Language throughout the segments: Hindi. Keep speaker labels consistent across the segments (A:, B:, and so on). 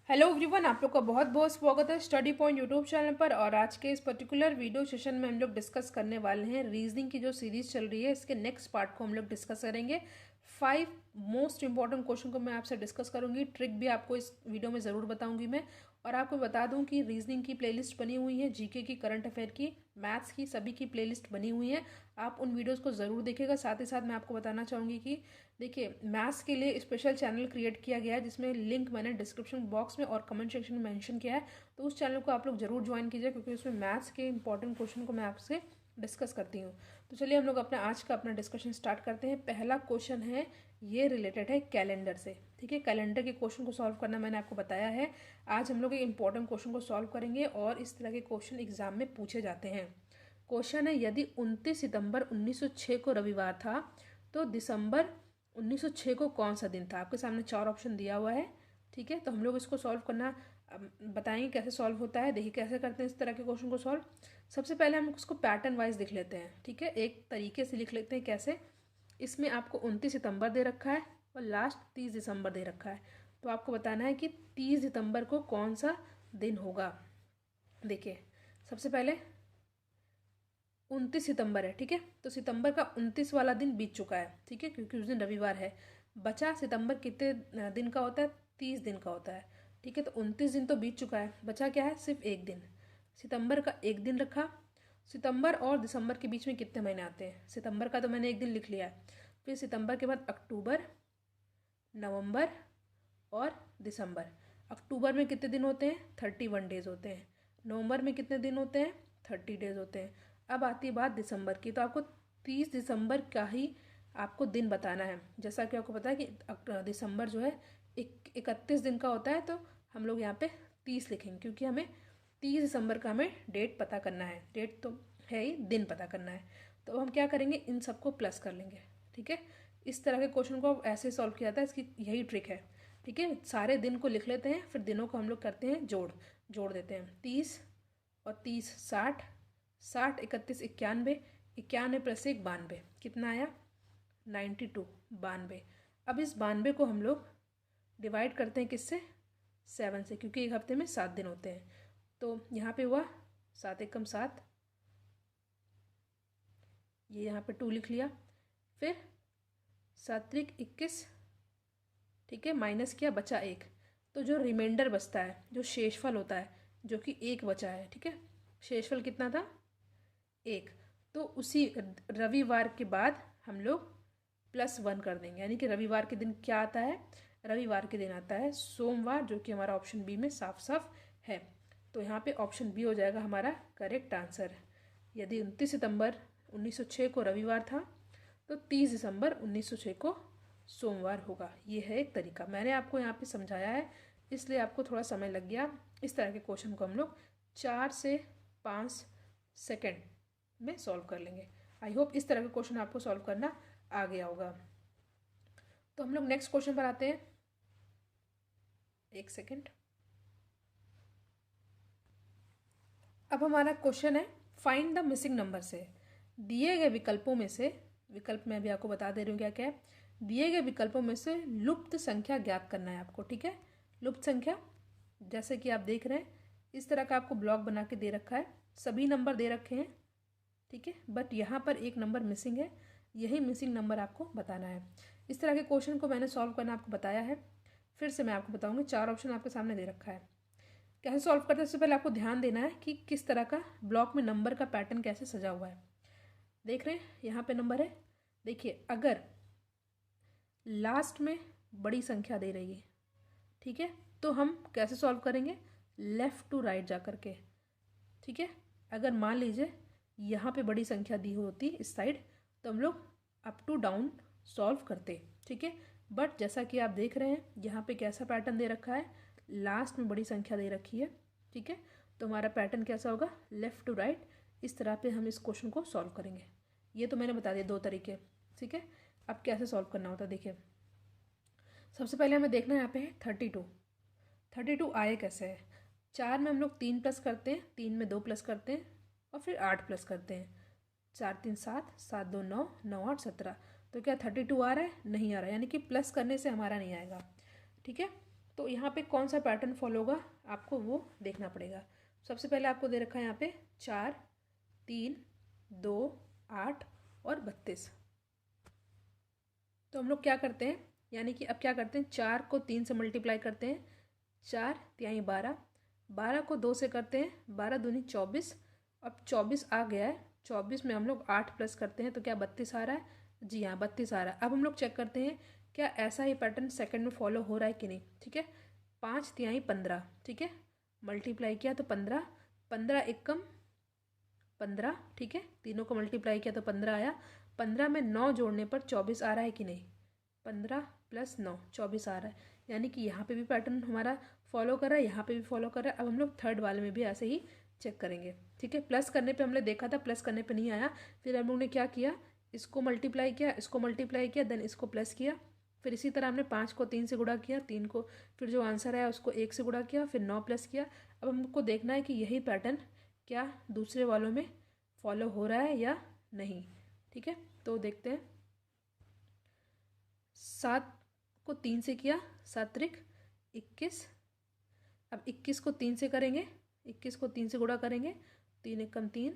A: हेलो एवरीवन, आप लोग का बहुत बहुत स्वागत है स्टडी पॉइंट यूट्यूब चैनल पर। और आज के इस पर्टिकुलर वीडियो सेशन में हम लोग डिस्कस करने वाले हैं रीजनिंग की जो सीरीज चल रही है, इसके नेक्स्ट पार्ट को हम लोग डिस्कस करेंगे। 5 मोस्ट इंपॉर्टेंट क्वेश्चन को मैं आपसे डिस्कस करूंगी, ट्रिक भी आपको इस वीडियो में ज़रूर बताऊंगी मैं। और आपको बता दूं कि रीजनिंग की प्लेलिस्ट बनी हुई है, जीके की, करंट अफेयर की, मैथ्स की, सभी की प्लेलिस्ट बनी हुई है। आप उन वीडियोज़ को ज़रूर देखिएगा। साथ ही साथ मैं आपको बताना चाहूँगी कि देखिए, मैथ्स के लिए स्पेशल चैनल क्रिएट किया गया है, जिसमें लिंक मैंने डिस्क्रिप्शन बॉक्स में और कमेंट सेक्शन में मेंशन किया है। तो उस चैनल को आप लोग जरूर ज्वाइन कीजिए, क्योंकि उसमें मैथ्स के इंपॉर्टेंट क्वेश्चन को मैं आपसे डिस्कस करती हूँ। तो चलिए हम लोग आज का अपना डिस्कशन स्टार्ट करते हैं। पहला क्वेश्चन है, ये रिलेटेड है कैलेंडर से। ठीक है, कैलेंडर के क्वेश्चन को सॉल्व करना मैंने आपको बताया है। आज हम लोग एक इंपॉर्टेंट क्वेश्चन को सॉल्व करेंगे और इस तरह के क्वेश्चन एग्जाम में पूछे जाते हैं। क्वेश्चन है, यदि 29 सितंबर 1906 को रविवार था तो दिसंबर 1906 को कौन सा दिन था। आपके सामने 4 ऑप्शन दिया हुआ है। ठीक है, तो हम लोग इसको सॉल्व करना बताएंगे कैसे सॉल्व होता है। देखिए कैसे करते हैं इस तरह के क्वेश्चन को सॉल्व। सबसे पहले हम उसको पैटर्न वाइज लिख लेते हैं। ठीक है, एक तरीके से लिख लेते हैं। कैसे? इसमें आपको 29 सितंबर दे रखा है और लास्ट 30 दिसंबर दे रखा है। तो आपको बताना है कि 30 सितंबर को कौन सा दिन होगा। देखिए, सबसे पहले 29 सितंबर है। ठीक है, तो सितंबर का 29 वाला दिन बीत चुका है। ठीक है, क्योंकि उस दिन रविवार है। बचा सितंबर कितने दिन का होता है? 30 दिन का होता है। ठीक है, तो 29 दिन तो बीत चुका है, बचा क्या है? सिर्फ एक दिन। सितंबर का एक दिन रखा। सितंबर और दिसंबर के बीच में कितने महीने आते हैं? सितंबर का तो मैंने एक दिन लिख लिया है। फिर सितंबर के बाद अक्टूबर, नवंबर और दिसंबर। अक्टूबर में कितने दिन होते हैं? 31 डेज होते हैं। नवंबर में कितने दिन होते हैं? 30 डेज होते हैं। अब आती है बात दिसंबर की, तो आपको 30 दिसंबर का ही आपको दिन बताना है। जैसा कि आपको पता है कि दिसंबर जो है 31 दिन का होता है, तो हम लोग यहाँ पे 30 लिखेंगे, क्योंकि हमें 30 दिसंबर का हमें डेट पता करना है। डेट तो है ही, दिन पता करना है। तो हम क्या करेंगे, इन सबको प्लस कर लेंगे। ठीक है, इस तरह के क्वेश्चन को ऐसे सॉल्व किया जाता है, इसकी यही ट्रिक है। ठीक है, सारे दिन को लिख लेते हैं, फिर दिनों को हम लोग करते हैं जोड़ देते हैं। 30 और 30 60, 60 31 91, 91 प्लस 1 92, कितना आया? 92, 92। अब इस 92 को हम लोग डिवाइड करते हैं किससे? 7 से, क्योंकि एक हफ्ते में 7 दिन होते हैं। तो यहाँ पे हुआ 7 एकम 7, ये यहाँ पे 2 लिख लिया। फिर 7 त्रिक 21। ठीक है, माइनस किया, बचा 1। तो जो रिमाइंडर बचता है, जो शेषफल होता है, जो कि 1 बचा है। ठीक है, शेषफल कितना था? 1। तो उसी रविवार के बाद हम लोग +1 कर देंगे, यानी कि रविवार के दिन क्या आता है? रविवार के दिन आता है सोमवार, जो कि हमारा ऑप्शन बी में साफ साफ है। तो यहाँ पे ऑप्शन बी हो जाएगा हमारा करेक्ट आंसर। यदि 29 सितंबर 1906 को रविवार था तो 30 दिसंबर 1906 को सोमवार होगा। ये है एक तरीका, मैंने आपको यहाँ पे समझाया है, इसलिए आपको थोड़ा समय लग गया। इस तरह के क्वेश्चन को हम लोग 4 से 5 सेकेंड में सॉल्व कर लेंगे। आई होप इस तरह के क्वेश्चन आपको सॉल्व करना आ गया होगा। तो हम लोग नेक्स्ट क्वेश्चन पर आते हैं। एक सेकेंड। अब हमारा क्वेश्चन है, फाइंड द मिसिंग नंबर से। दिए गए विकल्पों में से, विकल्प में अभी आपको बता दे रही हूँ क्या क्या है। दिए गए विकल्पों में से लुप्त संख्या ज्ञात करना है आपको। ठीक है, लुप्त संख्या, जैसे कि आप देख रहे हैं इस तरह का आपको ब्लॉक बना के दे रखा है, सभी नंबर दे रखे हैं। ठीक है, बट यहाँ पर एक नंबर मिसिंग है, यही मिसिंग नंबर आपको बताना है। इस तरह के क्वेश्चन को मैंने सॉल्व करना आपको बताया है, फिर से मैं आपको बताऊंगी। 4 ऑप्शन आपके सामने दे रखा है। कैसे सॉल्व करते हैं, उससे पहले आपको ध्यान देना है कि किस तरह का ब्लॉक में नंबर का पैटर्न कैसे सजा हुआ है। देख रहे हैं यहाँ पे नंबर है। देखिए, अगर लास्ट में बड़ी संख्या दे रही है, ठीक है, तो हम कैसे सॉल्व करेंगे? लेफ्ट टू राइट जा करके। ठीक है, अगर मान लीजिए यहाँ पे बड़ी संख्या दी होती इस साइड, तो हम लोग अप टू डाउन सॉल्व करते। ठीक है, बट जैसा कि आप देख रहे हैं यहाँ पे कैसा पैटर्न दे रखा है, लास्ट में बड़ी संख्या दे रखी है। ठीक है, तो हमारा पैटर्न कैसा होगा? Left to right. इस तरह पे हम इस क्वेश्चन को सॉल्व करेंगे। ये तो मैंने बता दिया 2 तरीके। ठीक है, अब कैसे सॉल्व करना होता है, देखिए सबसे पहले हमें देखना है यहाँ पे है 32। 32 आए कैसे है? 4 में हम लोग 3 प्लस करते हैं, 3 में 2 प्लस करते हैं और फिर 8 प्लस करते हैं। 4 3 7, 7 2 9, 9 8 17। तो क्या 32 आ रहा है? नहीं आ रहा है, यानी कि प्लस करने से हमारा नहीं आएगा। ठीक है, तो यहाँ पे कौन सा पैटर्न फॉलो होगा आपको वो देखना पड़ेगा। सबसे पहले आपको दे रखा है यहाँ पे 4, 3, 2, 8 और 32। तो हम लोग क्या करते हैं, यानी कि अब क्या करते हैं, 4 को 3 से मल्टीप्लाई करते हैं, 4 तिहाई 12, 12 को 2 से करते हैं, 12 दूनी 24। अब 24 आ गया है, 24 में हम लोग 8 प्लस करते हैं तो क्या 32 आ रहा है, जी हाँ 32 आ रहा है। अब हम लोग चेक करते हैं क्या ऐसा ही पैटर्न सेकंड में फॉलो हो रहा है कि नहीं। ठीक है, 5 तिहाई 15, ठीक है, मल्टीप्लाई किया तो 15, 15 एकम 15, ठीक है, तीनों को मल्टीप्लाई किया तो 15 आया। 15 में 9 जोड़ने पर 24 आ रहा है कि नहीं, 15 प्लस 9 24 आ रहा है, यानी कि यहाँ पे भी पैटर्न हमारा फॉलो कर रहा है, यहाँ पे भी फॉलो कर रहा है। अब हम लोग थर्ड वाले में भी ऐसे ही चेक करेंगे। ठीक है, प्लस करने पे हमने देखा था, प्लस करने पे नहीं आया, फिर हम लोग ने क्या किया, इसको मल्टीप्लाई किया, इसको मल्टीप्लाई किया, देन इसको प्लस किया, फिर इसी तरह हमने 5 को 3 से गुणा किया, 3 को फिर जो आंसर आया उसको 1 से गुणा किया, फिर 9 प्लस किया। अब हमको देखना है कि यही पैटर्न क्या दूसरे वालों में फॉलो हो रहा है या नहीं। ठीक है, तो देखते हैं। 7 को 3 से किया, 7 त्रिक 21। अब 21 को 3 से करेंगे, 21 को 3 से गुणा करेंगे, 3 एकम 3,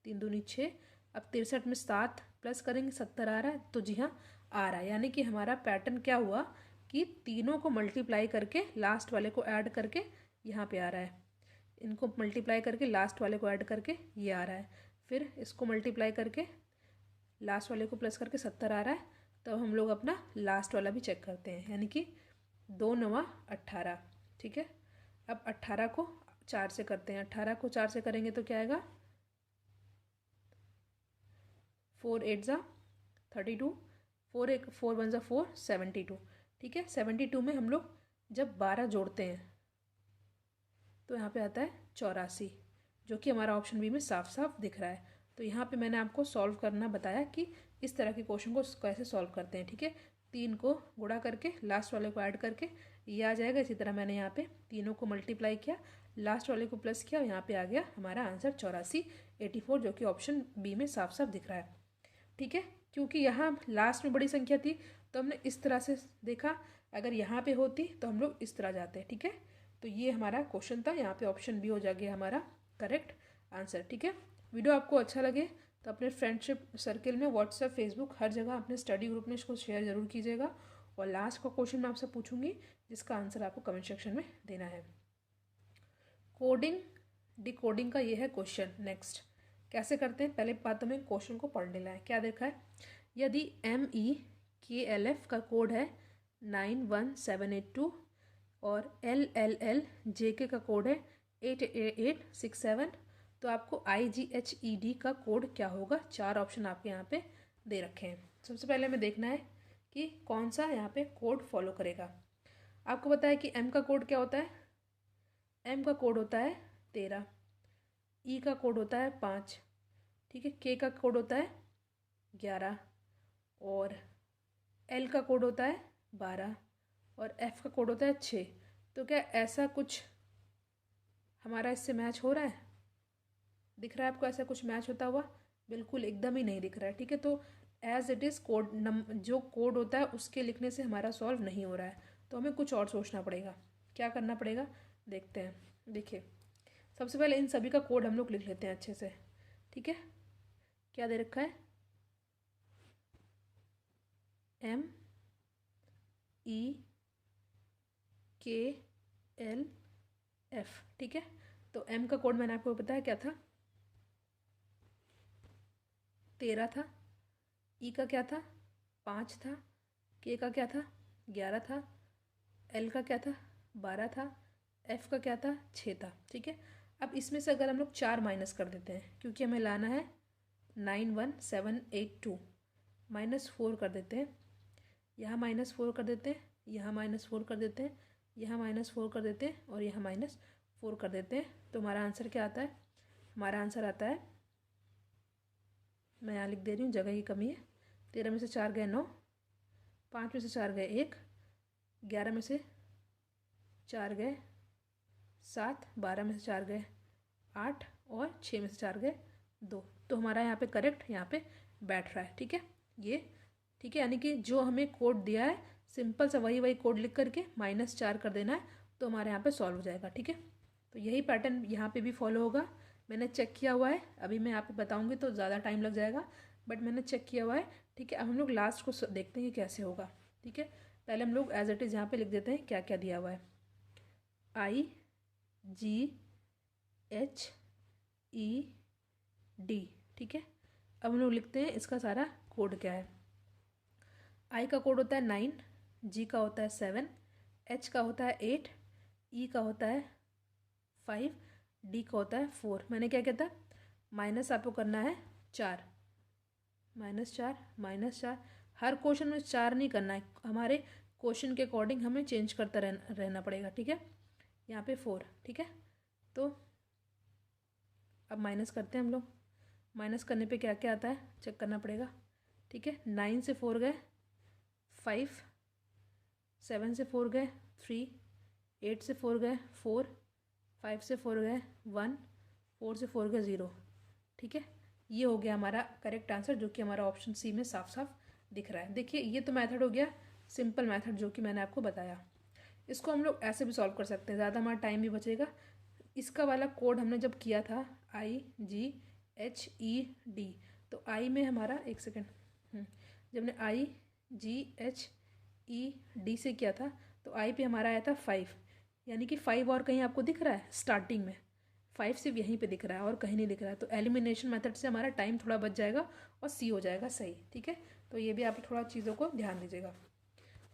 A: 3 दूनी 6। अब 63 में 7 प्लस करेंगे, 70 आ रहा है, तो जी हाँ आ रहा है। यानी कि हमारा पैटर्न क्या हुआ कि तीनों को मल्टीप्लाई करके लास्ट वाले को ऐड करके यहाँ पे आ रहा है, इनको मल्टीप्लाई करके लास्ट वाले को ऐड करके ये आ रहा है, फिर इसको मल्टीप्लाई करके लास्ट वाले को प्लस करके 70 आ रहा है। तो हम लोग अपना लास्ट वाला भी चेक करते हैं, यानी कि 2 9 18। ठीक है, अब 18 को 4 से करते हैं, 18 को 4 से करेंगे तो क्या आएगा, 4 8 ज़ा 32, 4 1 ज़ा 4 72। ठीक है, 72 में हम लोग जब 12 जोड़ते हैं तो यहाँ पे आता है 84, जो कि हमारा ऑप्शन बी में साफ साफ दिख रहा है। तो यहाँ पे मैंने आपको सॉल्व करना बताया कि इस तरह के क्वेश्चन को कैसे सॉल्व करते हैं। ठीक है, 3 को गुणा करके लास्ट वाले को ऐड करके ये आ जाएगा। इसी तरह मैंने यहाँ पे तीनों को मल्टीप्लाई किया, लास्ट वाले को प्लस किया, यहाँ पे आ गया हमारा आंसर 84 84, जो कि ऑप्शन बी में साफ साफ दिख रहा है। ठीक है, क्योंकि यहाँ लास्ट में बड़ी संख्या थी तो हमने इस तरह से देखा, अगर यहाँ पे होती तो हम लोग इस तरह जाते हैं। ठीक है, तो ये हमारा क्वेश्चन था, यहाँ पे ऑप्शन बी हो जाएगा हमारा करेक्ट आंसर। ठीक है, वीडियो आपको अच्छा लगे तो अपने फ्रेंडशिप सर्कल में, व्हाट्सएप, फेसबुक, हर जगह अपने स्टडी ग्रुप में इसको शेयर जरूर कीजिएगा। और लास्ट का क्वेश्चन मैं आपसे पूछूंगी जिसका आंसर आपको कमेंट सेक्शन में देना है। कोडिंग डिकोडिंग का ये है क्वेश्चन। नेक्स्ट कैसे करते हैं, पहले बात हमें क्वेश्चन को पढ़ लेना है। क्या देखा है, यदि MEKLF का कोड है 91782 और LLLJK का कोड है 88867, तो आपको IGHED का कोड क्या होगा। 4 ऑप्शन आपके यहाँ पे दे रखे हैं। सबसे पहले हमें देखना है कि कौन सा यहाँ पे कोड फॉलो करेगा। आपको पता है कि M का कोड क्या होता है, M का कोड होता है 13, E का कोड होता है 5, ठीक है, K का कोड होता है 11 और L का कोड होता है 12 और F का कोड होता है 6। तो क्या ऐसा कुछ हमारा इससे मैच हो रहा है, दिख रहा है आपको ऐसा कुछ मैच होता हुआ? बिल्कुल एकदम ही नहीं दिख रहा है। ठीक है, तो एज इट इज़ कोड जो कोड होता है उसके लिखने से हमारा सॉल्व नहीं हो रहा है, तो हमें कुछ और सोचना पड़ेगा। क्या करना पड़ेगा, देखते हैं। देखिए, सबसे पहले इन सभी का कोड हम लोग लिख लेते हैं अच्छे से। ठीक है, क्या दे रखा है, MEKLF। ठीक है, तो M का कोड मैंने आपको बताया क्या था, 13 था, E का क्या था 5 था, K का क्या था 11 था, L का क्या था 12 था, F का क्या था 6 था। ठीक है, अब इसमें से अगर हम लोग 4 माइनस कर देते हैं, क्योंकि हमें लाना है 91782, -4 कर देते हैं, यहाँ -4 कर देते हैं, यहाँ -4 कर देते हैं, यहाँ -4 कर देते हैं और यहाँ -4 कर देते हैं। तो हमारा आंसर क्या आता है, हमारा आंसर आता है, मैं यहाँ लिख दे रही हूँ, जगह की कमी है। 13 में से 4 गए 9, 5 में से 4 गए 1, 11 में से 4 गए 7, 12 में से 4 गए 8 और 6 में से 4 गए 2। तो हमारा यहाँ पे करेक्ट यहाँ पे बैठ रहा है। ठीक है, ये ठीक है, यानी कि जो हमें कोड दिया है सिंपल सा वही कोड लिख करके -4 कर देना है तो हमारे यहाँ पे सॉल्व हो जाएगा। ठीक है, तो यही पैटर्न यहाँ पे भी फॉलो होगा। मैंने चेक किया हुआ है, अभी मैं यहाँ पे बताऊँगी तो ज़्यादा टाइम लग जाएगा, बट मैंने चेक किया हुआ है। ठीक है, अब हम लोग लास्ट को देखते हैं कि कैसे होगा। ठीक है, पहले हम लोग एज इट इज़ यहाँ पे लिख देते हैं क्या क्या दिया हुआ है। IGHED। ठीक है, अब हम लोग लिखते हैं इसका सारा कोड क्या है। I का कोड होता है 9, G का होता है 7, H का होता है 8, E का होता है 5, D का होता है 4। मैंने क्या कहता, माइनस आपको करना है 4, -4 हर क्वेश्चन में 4 नहीं करना है, हमारे क्वेश्चन के अकॉर्डिंग हमें चेंज करता रहना पड़ेगा। ठीक है, यहाँ पे 4। ठीक है, तो अब माइनस करते हैं हम लोग। माइनस करने पे क्या क्या आता है चेक करना पड़ेगा। ठीक है, 9 से 4 गए 5, 7 से 4 गए 3, 8 से 4 गए 4, 5 से 4 गए 1, 4 से 4 गए 0। ठीक है, ये हो गया हमारा करेक्ट आंसर, जो कि हमारा ऑप्शन सी में साफ साफ दिख रहा है। देखिए, ये तो मेथड हो गया सिंपल मेथड जो कि मैंने आपको बताया। इसको हम लोग ऐसे भी सॉल्व कर सकते हैं, ज़्यादा हमारा टाइम भी बचेगा। इसका वाला कोड हमने जब किया था IGHED, तो आई में हमारा एक सेकेंड, जब हमने IGHED से किया था तो आई पे हमारा आया था 5, यानी कि 5 और कहीं आपको दिख रहा है स्टार्टिंग में, 5 सिर्फ यहीं पे दिख रहा है और कहीं नहीं दिख रहा है। तो एलिमिनेशन मेथड से हमारा टाइम थोड़ा बच जाएगा और सी हो जाएगा सही। ठीक है, तो ये भी आप थोड़ा चीज़ों को ध्यान दीजिएगा।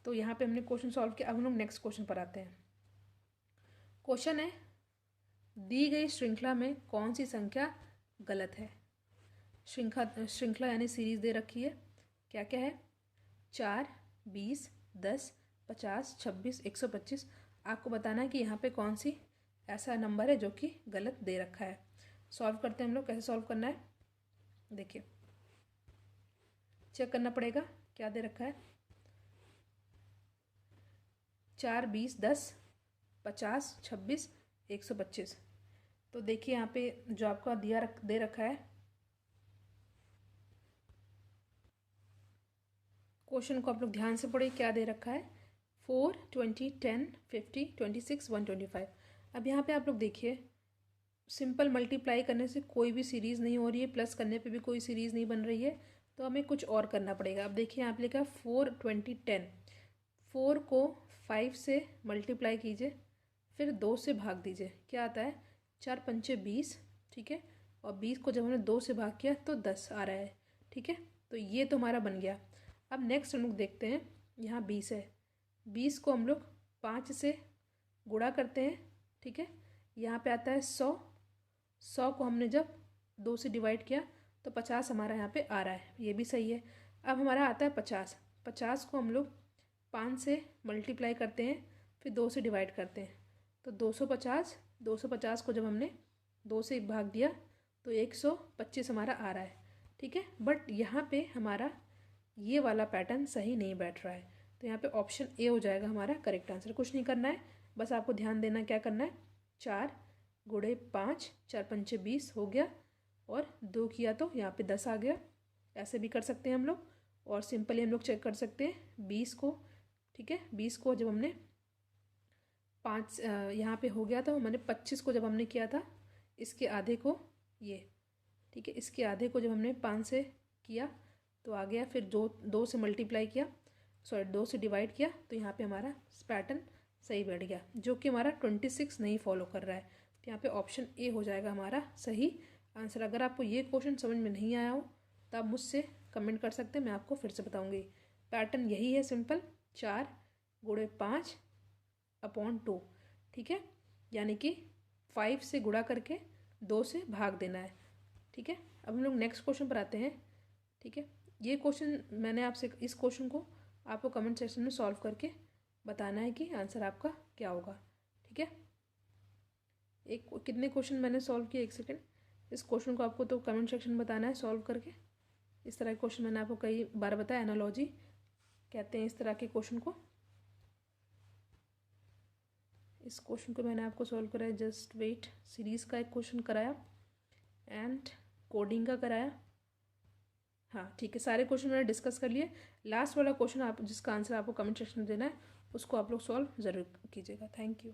A: तो यहाँ पे हमने क्वेश्चन सॉल्व किया। अब हम लोग नेक्स्ट क्वेश्चन पर आते हैं। क्वेश्चन है, दी गई श्रृंखला में कौन सी संख्या गलत है। श्रृंखला यानी सीरीज दे रखी है, क्या क्या है 4, 20, 10, 50, 26, 125। आपको बताना है कि यहाँ पे कौन सी ऐसा नंबर है जो कि गलत दे रखा है। सॉल्व करते हैं हम लोग। कैसे सॉल्व करना है देखिए, चेक करना पड़ेगा क्या दे रखा है। 4, 20, 10, 50, 26, 125। तो देखिए यहाँ पे जो आपका दे रखा है, क्वेश्चन को आप लोग ध्यान से पढ़िए क्या दे रखा है। 4, 20, 10, 50, 26, 125। अब यहाँ पे आप लोग देखिए, सिंपल मल्टीप्लाई करने से कोई भी सीरीज़ नहीं हो रही है, प्लस करने पे भी कोई सीरीज़ नहीं बन रही है, तो हमें कुछ और करना पड़ेगा। अब देखिए यहाँ पे लिखा 4, 20, 10। 4 को 5 से मल्टीप्लाई कीजिए, फिर 2 से भाग दीजिए, क्या आता है 4 पंचे 20। ठीक है, और 20 को जब हमने 2 से भाग किया तो 10 आ रहा है। ठीक है, तो ये तो हमारा बन गया। अब नेक्स्ट हम लोग देखते हैं, यहाँ 20 है, 20 को हम लोग 5 से गुणा करते हैं। ठीक है, यहाँ पे आता है 100, 100 को हमने जब 2 से डिवाइड किया तो 50 हमारा यहाँ पे आ रहा है, ये भी सही है। अब हमारा आता है 50, 50 को हम लोग 5 से मल्टीप्लाई करते हैं, फिर 2 से डिवाइड करते हैं, तो 250, 250 को जब हमने 2 से भाग दिया तो 125 हमारा आ रहा है। ठीक है, बट यहाँ पे हमारा ये वाला पैटर्न सही नहीं बैठ रहा है, तो यहाँ पे ऑप्शन ए हो जाएगा हमारा करेक्ट आंसर। कुछ नहीं करना है, बस आपको ध्यान देना क्या करना है, 4 गुणे 5, 4 पंचे 20 हो गया, और 2 किया तो यहाँ पे 10 आ गया। ऐसे भी कर सकते हैं हम लोग, और सिंपली हम लोग चेक कर सकते हैं 20 को। ठीक है, 20 को जब हमने 5 यहाँ पे हो गया था, मैंने 25 को जब हमने किया था, इसके आधे को ये, ठीक है, इसके आधे को जब हमने 5 से किया तो आ गया, फिर 2 से मल्टीप्लाई किया, 2 से डिवाइड किया, तो यहाँ पे हमारा पैटर्न सही बैठ गया, जो कि हमारा 26 नहीं फॉलो कर रहा है। तो यहाँ पे ऑप्शन ए हो जाएगा हमारा सही आंसर। अगर आपको ये क्वेश्चन समझ में नहीं आया हो तो आप मुझसे कमेंट कर सकते हैं, मैं आपको फिर से बताऊँगी। पैटर्न यही है सिंपल, 4 गुणे 5 अपॉन 2। ठीक है, यानी कि 5 से गुणा करके 2 से भाग देना है। ठीक है, अब हम लोग नेक्स्ट क्वेश्चन पर आते हैं। ठीक है, ये क्वेश्चन मैंने आपसे, इस क्वेश्चन को आपको कमेंट सेक्शन में सॉल्व करके बताना है कि आंसर आपका क्या होगा। ठीक है, कितने क्वेश्चन मैंने सॉल्व किए, एक सेकेंड, इस क्वेश्चन को आपको तो कमेंट सेक्शन में बताना है सॉल्व करके। इस तरह के क्वेश्चन मैंने आपको कई बार बताया, एनालॉजी कहते हैं इस तरह के क्वेश्चन को। इस क्वेश्चन को मैंने आपको सॉल्व कराया, जस्ट वेट, सीरीज़ का एक क्वेश्चन कराया एंड कोडिंग का कराया, हाँ ठीक है, सारे क्वेश्चन मैंने डिस्कस कर लिए। लास्ट वाला क्वेश्चन आप जिसका आंसर आपको कमेंट सेक्शन में देना है उसको आप लोग सॉल्व ज़रूर कीजिएगा। Thank you.